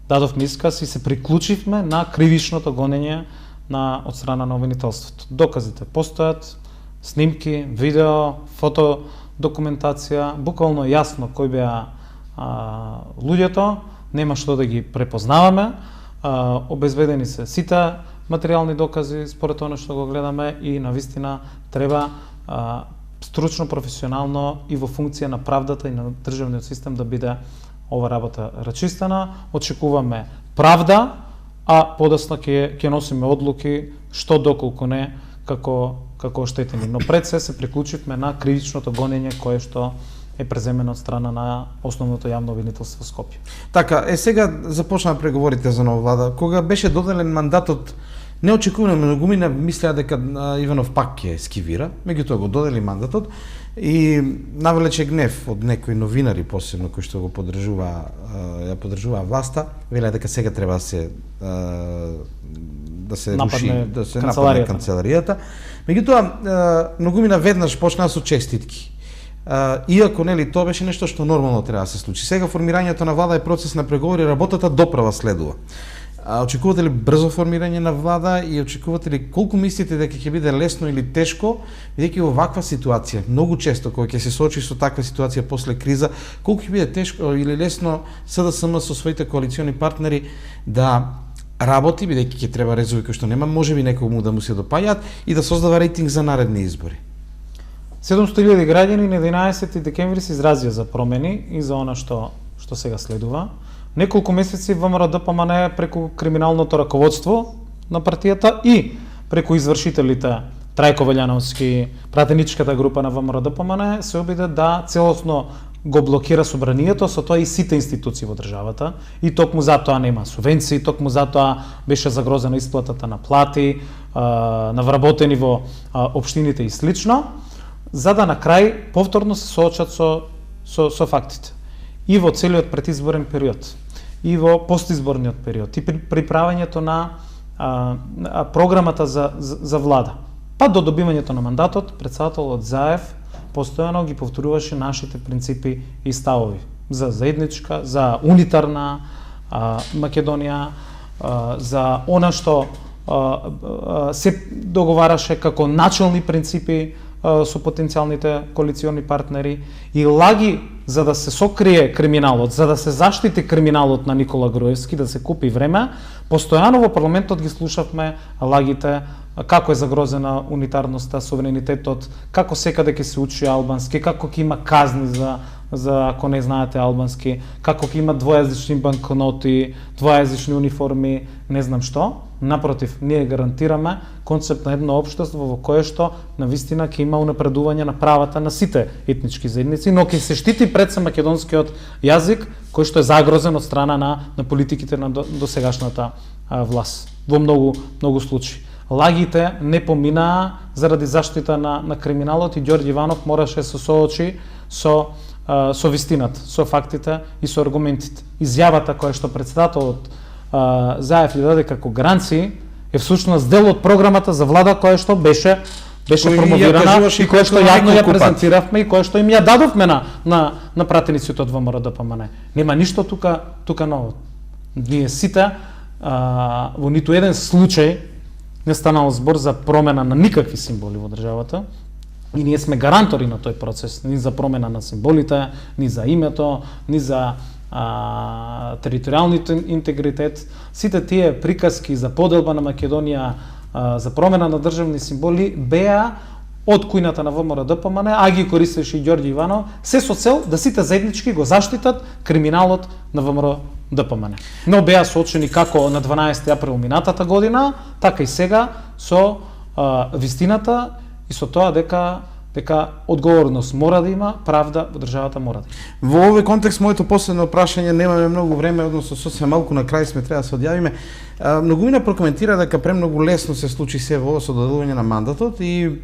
[SPEAKER 2] дадовме исказ и се приклучивме на кривичното гонење од страна на обвинителството. Доказите постојат, снимки, видео, фото документација, буквално јасно кои беа луѓето, нема што да ги препознаваме, обезбедени се сите материјални докази според она што го гледаме и навистина треба стручно, професионално и во функција на правдата и на државниот систем да биде ова работа рачистена. Очекуваме правда, а подоцна ќе носиме одлуки што доколку не како оштетени. Но пред се приклучивме на кривичното гонење кое што е преземено од страна на основното јавно обвинителство во Скопје.
[SPEAKER 1] Така, сега започнаа преговорите за нова влада. Кога беше доделен мандатот, неочекувано многумина мислеа дека Иванов пак ќе скивира, меѓутоа го додели мандатот и навлече гнев од некои новинари посебно кои што го ја поддржуваа власта, велеа дека сега треба да се нападне канцеларијата. Меѓутоа многумина веднаш почнаа со честитки. Иако нели тоа беше нешто што нормално треба да се случи. Сега формирањето на влада е процес на преговори, работата доправа следува. Очекувате ли брзо формирање на влада и очекувате ли колку мислите дека ќе биде лесно или тешко, бидејќи во ваква ситуација, многу често кога ќе се соочи со таква ситуација после криза, колку ќе биде тешко или лесно СДСМ со своите коалициони партнери да работи, бидејќи ќе треба резови кои што нема, можеби некому да му се допаѓаат и да создава рейтинг за наредни избори?
[SPEAKER 2] 700.000 граѓани на 11 декември се изразија за промени и за она што сега следува. Неколку месеци ВМРО ДПМН преку криминалното раководство на партијата и преку извршителите Трајко Велјановски, пратеничката група на ВМРО ДПМН се обиде да целосно го блокира собранието, со тоа и сите институции во државата, и токму затоа нема субвенции, токму затоа беше загрозена исплатата на плати, на вработени во општините и слично, за да на крај повторно се соочат со фактите. И во целиот предизборен период, и во постизборниот период, и при приправањето на програмата за влада. Па до добивањето на мандатот, претседателот Заев постојано ги повторуваше нашите принципи и ставови за заедничка, за унитарна Македонија, за она што се договараше како начални принципи со потенцијалните коалициони партнери и лаги за да се сокрие криминалот, за да се заштити криминалот на Никола Груевски, да се купи време. Постојано во парламентот ги слушавме лагите како е загрозена унитарноста, суверенитетот, како секаде ќе се учи албански, како ќе има казни за ако не знаете албански, како ќе има двојазични банкноти, двојазични униформи, не знам што. Напротив, ние гарантираме концепт на едно општество во кое што навистина ќе има унапредување на правата на сите етнички заедници, но ќе се штити пред се македонскиот јазик, кој што е загрозен од страна на политиките на досегашната власт. Во многу случаи. Лагите не поминаа заради заштита на криминалот и Ѓорѓе Иванов мораше да се соочи со вистината, со фактите и со аргументите. Изјавата која што претседателот Заев ли даде како гаранции е всушност дел од програмата за влада која што беше промовирана и која што јавно ја презентиравме и која што им ја дадовме на пратениците од ВМРО ДПМН. Нема ништо тука ново. Ние сите во ниту еден случај не станало збор за промена на никакви символи во државата и ние сме гарантори на тој процес, ни за промена на символите, ни за името, ни за територијалниот интегритет. Сите тие приказки за поделба на Македонија, за промена на државни символи беа од кујната на ВМРО ДПМН, а ги користеше и Ѓорѓе Иванов, се со цел да сите заеднички го заштитат криминалот на ВМРО ДПМН. Но беа соочени како на 12 април минатата година, така и сега со вистината и со тоа дека одговорност мора да има, правда во државата мора да има.
[SPEAKER 1] Во овој контекст моето последно прашање, немаме многу време, односно сосема малку на крај сме треба да се одјавиме. Многумина прокоментира дека премногу лесно се случи се во со доделување на мандатот и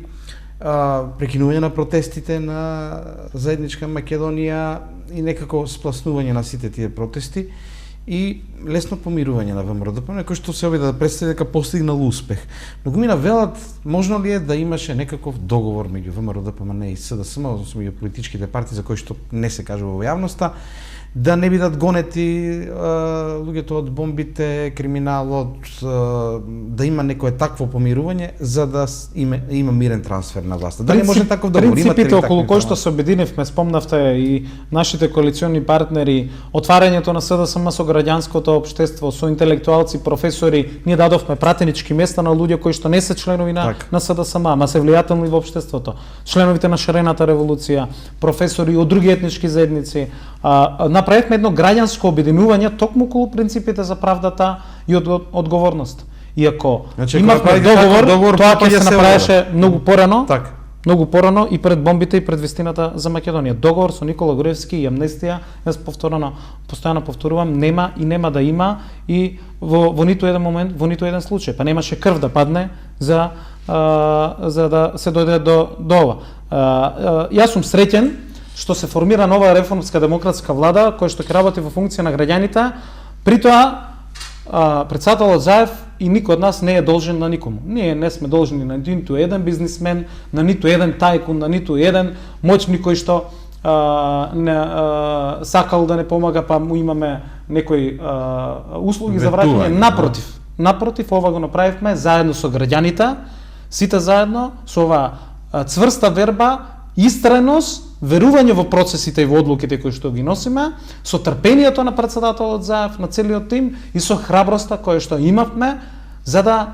[SPEAKER 1] прекинување на протестите на заедничка Македонија и некако спласнување на сите тие протести и лесно помирување на ВМРО-ДПМН, кој што се обида да представи дека постигнал успех. Но го мина велат, можно ли е да имаше некаков договор меѓу ВМРО-ДПМН и СДСМ, односно меѓу политичките партии за кои што не се кажува во јавноста, да не бидат гонети луѓето од бомбите, криминалот, да има некое такво помирување за да има мирен трансфер на власта. Дали може таков договор?
[SPEAKER 2] Принципите околу кои што се обединивме, спомнавте и нашите коалициони партнери, отварањето на СДСМ со граѓанското општество, со интелектуалци, професори, ние дадовме пратенички места на луѓе кои што не се членови на СДСМ, ама се влијателни во општеството. Членовите на Шарената револуција, професори од други етнички заедници, направивме едно граѓанско обединување токму околу принципите за правдата и одговорност. Иако имавме договор, тоа ќе се направеше многу порано, и пред бомбите и пред вистината за Македонија. Договор со Никола Груевски и амнестија, јас постојано повторувам, нема и нема да има и во ниту еден момент, во ниту еден случај. Па немаше крв да падне за да се дојде до ова. Јас сум среќен што се формира нова реформска демократска влада која што ќе работи во функција на граѓаните. При тоа претседателот Заев и никој од нас не е должен на никому. Ние не сме должни на ниту еден бизнисмен, на ниту еден тајкун, на ниту еден моćник кој што сакал да не помага, па му имаме некои услуги за враќање. Напротив, ова го направивме заедно со граѓаните, сите заедно, со ова цврста верба, истреност, верување во процесите и во одлуките кои што ги носиме, со трпението на претседателот Заев, на целиот тим и со храброста која што имавме за да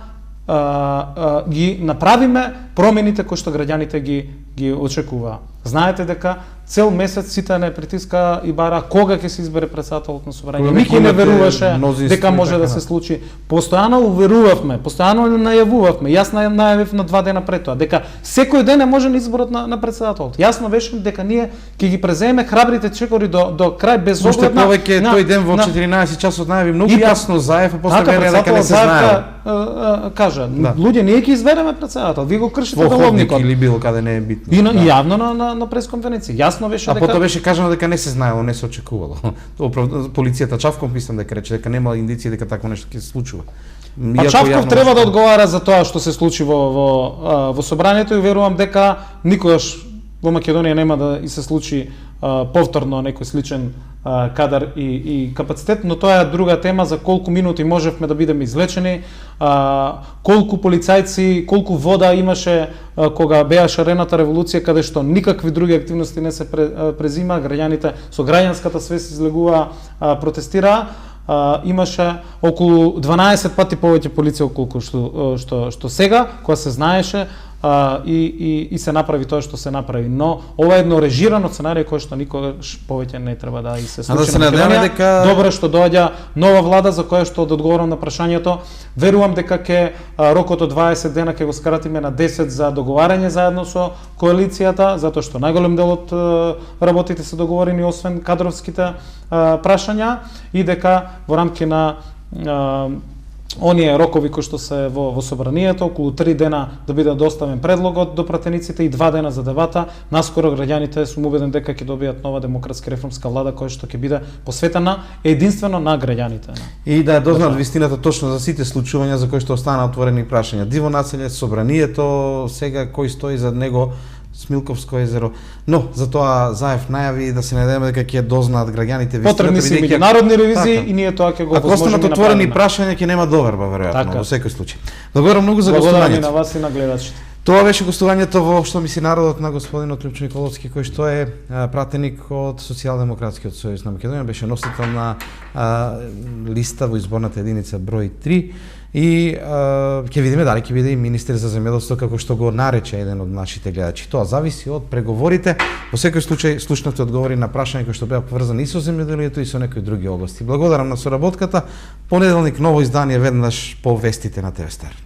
[SPEAKER 2] ги направиме промените кои што граѓаните ги очекуваа. Знаете дека цел месец сите не притиска и бара кога ќе се избере претседателот на собранието. Никој не веруваше дека може да се случи. Постојано уверувавме, постојано најавувавме. Јас најавив на 2 дена пред тоа дека секој ден е можен изборот на претседателот. Јасно беше дека ние ќе ги преземе храбрите чекори до крај без оглед на
[SPEAKER 1] повеќе тој ден во 14 часот најави многу јасно Заев, а после вере дека не се знае.
[SPEAKER 2] Кажа, луѓе ние ќе избереме претседател. Ви го кршите деловникот
[SPEAKER 1] или било каде не е битно.
[SPEAKER 2] И јавно на пресконференција. Јасно беше дека
[SPEAKER 1] потоа беше кажано дека не се знаело, не се очекувало. Полицијата Чавков мислам дека рече дека нема индици дека такво нешто ќе се случува.
[SPEAKER 2] Па Чавков треба да одговара за тоа што се случи во собранието и верувам дека никогаш во Македонија нема да и се случи повторно некој сличен кадар и капацитет, но тоа е друга тема за колку минути можевме да бидеме излечени, колку полицајци, колку вода имаше кога беа Шарената револуција, каде што никакви други активности не се презима, граѓаните со граѓанската свест излегува, протестираа. Имаше околу 12 пати повеќе полиција околку што сега, кога се знаеше и се направи тоа што се направи. Но ова е едно режирано сценарие кој што никогаш повеќе не треба да и се случи на Македонија. Добро што доаѓа нова влада за која што да одговорам на прашањето. Верувам дека рокот од 20 дена ќе го скратиме на 10 за договарање заедно со коалицијата, затоа што најголем дел од работите се договорени освен кадровските прашања и дека во рамки на оние рокови кои што се во собранието, околу 3 дена да биде доставен предлогот до пратениците и 2 дена за дебата, наскоро граѓаните сум убеден дека ќе добијат нова демократска реформска влада која што ќе биде посветена единствено на граѓаните.
[SPEAKER 1] И да дознаат вистината точно за сите случувања за кои што останаа отворени прашања. Диво населје, собранието, сега кој стои зад него, Смилковско езеро. Но за тоа Заев најави да се надеваме дека ќе дознаат граѓаните вистината.
[SPEAKER 2] Потребни се меѓународни ревизии и ние тоа ќе го возможиме.
[SPEAKER 1] Ако останат отворени прашања ќе нема доверба веројатно во секој случај. Благодарам многу за гостувањето.
[SPEAKER 2] Благодарам и на вас и на гледачите.
[SPEAKER 1] Тоа беше гостувањето во Што мисли народот на господинот Лјупчо Николовски, кој што е пратеник од Социјалдемократскиот сојуз на Македонија, беше носител на листа во изборната единица број 3 и ќе видиме дали ќе биде и министер за земјоделство како што го нарече еден од нашите гледачи. Тоа зависи од преговорите. Во секој случај слушнате одговори на прашања кои што беа поврзани и со земјоделието и со некои други области. Благодарам на соработката. Понеделник ново издание веднаш по вестите на ТВ Стар.